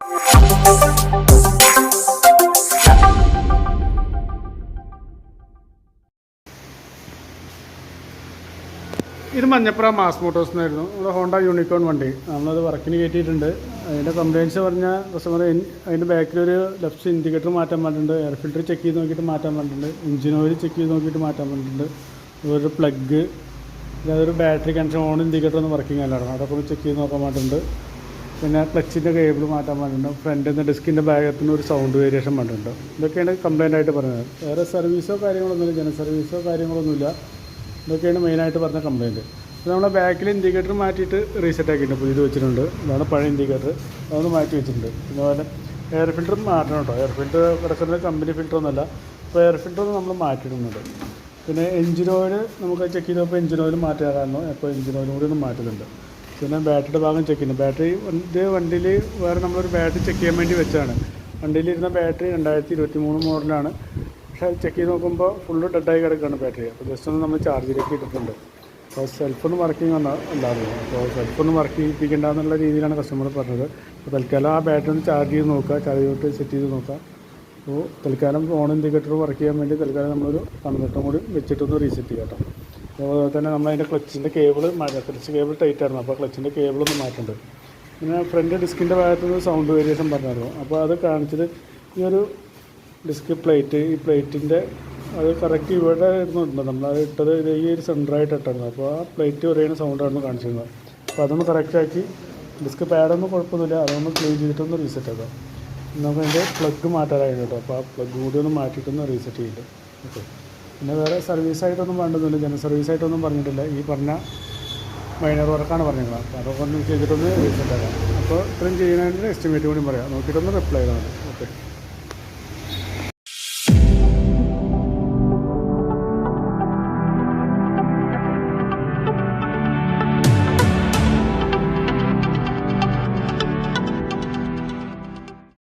ഇത് Manjappura mass Motors എന്നായിരുന്നു നമ്മുടെ ഹോണ്ട യൂണിക്കോൺ വണ്ടി. നമ്മളത് വർക്കിന് കയറ്റിയിട്ടുണ്ട്. അതിൻ്റെ കംപ്ലയിൻറ്റ്സ് പറഞ്ഞാൽ കസ്റ്റമർ അതിൻ്റെ ബാക്കിലൊരു ലെഫ്റ്റ് ഇൻഡിക്കേറ്റർ മാറ്റാൻ പറഞ്ഞിട്ടുണ്ട്, എയർ ഫിൽറ്റർ ചെക്ക് ചെയ്ത് നോക്കിയിട്ട് മാറ്റാൻ പറഞ്ഞിട്ടുണ്ട്, എഞ്ചിൻ ഓയിൽ ചെക്ക് ചെയ്ത് നോക്കിയിട്ട് മാറ്റാൻ പറഞ്ഞിട്ടുണ്ട്, ഒരു പ്ലഗ്, അതൊരു ബാറ്ററി കണക്ഷൻ ഓൺ ഇൻഡിക്കേറ്റർ ഒന്ന് വർക്കിംഗ് അല്ലായിരുന്നു, അതൊക്കെ ഒന്ന് ചെക്ക് ചെയ്ത് നോക്കാൻ പറഞ്ഞിട്ടുണ്ട്. പിന്നെ ക്ലച്ചിൻ്റെ കേബിൾ മാറ്റാൻ പറഞ്ഞിട്ടുണ്ട്, ഫ്രണ്ടിൽ നിന്ന് ഡിസ്കിൻ്റെ ഭാഗത്തിന് ഒരു സൗണ്ട് വേരിയേഷൻ പറഞ്ഞിട്ടുണ്ട്. ഇതൊക്കെയാണ് കംപ്ലയിൻ്റ് ആയിട്ട് പറഞ്ഞത്. വേറെ സർവീസോ കാര്യങ്ങളൊന്നുമില്ല, ജന സർവീസോ കാര്യങ്ങളൊന്നുമില്ല. ഇതൊക്കെയാണ് മെയിനായിട്ട് പറഞ്ഞ കംപ്ലയിൻറ്റ്. അപ്പോൾ നമ്മളെ ബാക്കിൽ ഇൻഡിക്കേറ്റർ മാറ്റിയിട്ട് റീസെറ്റ് ആക്കിയിട്ടുണ്ട്, പുതിയത് വെച്ചിട്ടുണ്ട്. ഇതാണ് പഴയ ഇൻഡിക്കേറ്റർ, അതൊന്ന് മാറ്റി വെച്ചിട്ടുണ്ട്. അതുപോലെ എയർ ഫിൽറ്റർ മാറ്റണം കേട്ടോ. എയർ ഫിൽറ്റർ കിടക്കുന്നത് കമ്പനി ഫിൽറ്ററൊന്നുമല്ല, അപ്പോൾ എയർ ഫിൽറ്റർ നമ്മൾ മാറ്റിയിടുന്നുണ്ട്. പിന്നെ എഞ്ചിൻ ഓയിൽ നമുക്ക് ചെക്ക് ചെയ്തപ്പോൾ എഞ്ചിൻ ഓയിൽ മാറ്റാറായിരുന്നു, അപ്പോൾ എഞ്ചിൻ ഓയിലും കൂടി ഒന്ന് മാറ്റുന്നുണ്ട്. പിന്നെ ബാറ്ററിയുടെ ഭാഗം ചെക്ക് ചെയ്യുന്നത്, ബാറ്ററി ഇത് വണ്ടിയിൽ വേറെ നമ്മളൊരു ബാറ്ററി ചെക്ക് ചെയ്യാൻ വേണ്ടി വെച്ചാണ്. വണ്ടിയിലിരുന്ന ബാറ്ററി 2023 മോഡലാണ്. പക്ഷേ അത് ചെക്ക് ചെയ്ത് നോക്കുമ്പോൾ ഫുള്ള് ഡെഡായി കിടക്കുകയാണ് ബാറ്ററി. അപ്പോൾ ജസ്റ്റ് ഒന്ന് നമ്മൾ ചാർജിലേക്ക് ഇട്ടിട്ടുണ്ട്. അപ്പോൾ സെൽഫൊന്നും വർക്കിംഗ് അല്ലായിരുന്നു. അപ്പോൾ സെൽഫൊന്നും വർക്ക് ചെയ്യിപ്പിക്കേണ്ടെന്നുള്ള രീതിയിലാണ് കസ്റ്റമർ പറഞ്ഞത്. അപ്പോൾ തൽക്കാലം ആ ബാറ്ററി ഒന്ന് ചാർജ് ചെയ്ത് നോക്കുക, ചാർജ് ചെയ്തിട്ട് സെറ്റ് ചെയ്ത് നോക്കുക. അപ്പോൾ തൽക്കാലം ഓൺ ഇൻഡിക്കേറ്റർ വർക്ക് ചെയ്യാൻ വേണ്ടി തൽക്കാലം നമ്മളൊരു കൺവെർട്ടറും കൂടി വെച്ചിട്ടൊന്ന് റീസെറ്റ് ചെയ്യാം കേട്ടോ. അതുപോലെ തന്നെ നമ്മളതിൻ്റെ ക്ലച്ചിൻ്റെ കേബിൾ ക്ലച്ച് കേബിൾ ടൈറ്റ് ആയിരുന്നു, അപ്പോൾ ക്ലച്ചിൻ്റെ കേബിളൊന്ന് മാറ്റുന്നുണ്ട്. പിന്നെ ഫ്രണ്ട് ഡിസ്കിൻ്റെ ഭാഗത്തുനിന്ന് സൗണ്ട് വേരിയേഷൻ പറഞ്ഞായിരുന്നു. അപ്പോൾ അത് കാണിച്ചത് ഈ ഒരു ഡിസ്ക് പ്ലേറ്റ്, ഈ പ്ലേറ്റിൻ്റെ അത് കറക്റ്റ് ഇവിടെ ഇരുന്നുണ്ട്, നമ്മളത് ഇട്ടത് ഈ ഒരു സെൻറ്ററായിട്ട് ഇട്ടായിരുന്നു. അപ്പോൾ ആ പ്ലേറ്റ് പറയുന്ന സൗണ്ടായിരുന്നു കാണിച്ചിരുന്നത്. അപ്പോൾ അതൊന്ന് കറക്റ്റാക്കി ഡിസ്ക് പാഡൊന്നും കുഴപ്പമൊന്നുമില്ല, അതൊന്ന് ക്ലീൻ ചെയ്തിട്ടൊന്ന് റീസെറ്റ് ആക്കാം. നമുക്ക് അതിൻ്റെ പ്ലഗ് മാറ്റാനായിരുന്നു കേട്ടോ. അപ്പോൾ ആ പ്ലഗ് കൂടി ഒന്ന് മാറ്റിയിട്ടൊന്ന് റീസെറ്റ് ചെയ്തിട്ട് ഓക്കെ. പിന്നെ വേറെ സർവീസായിട്ടൊന്നും വേണ്ടതൊന്നുമില്ല, ജന സർവീസായിട്ടൊന്നും പറഞ്ഞിട്ടില്ല. ഈ പറഞ്ഞ മൈനർ വർക്കാണ് പറഞ്ഞിരുന്നത്. അപ്പോൾ അതൊക്കെ ഒന്ന് ചെയ്തിട്ടൊന്ന് റീസെറ്റ് ആക്കാം. അപ്പോൾ ഇത്രയും ചെയ്യുന്നതിൻ്റെ എസ്റ്റിമേറ്റ് കൂടി പറയാം, നോക്കിയിട്ടൊന്ന് റിപ്ലൈ ചെയ്താൽ മതി. ഓക്കെ.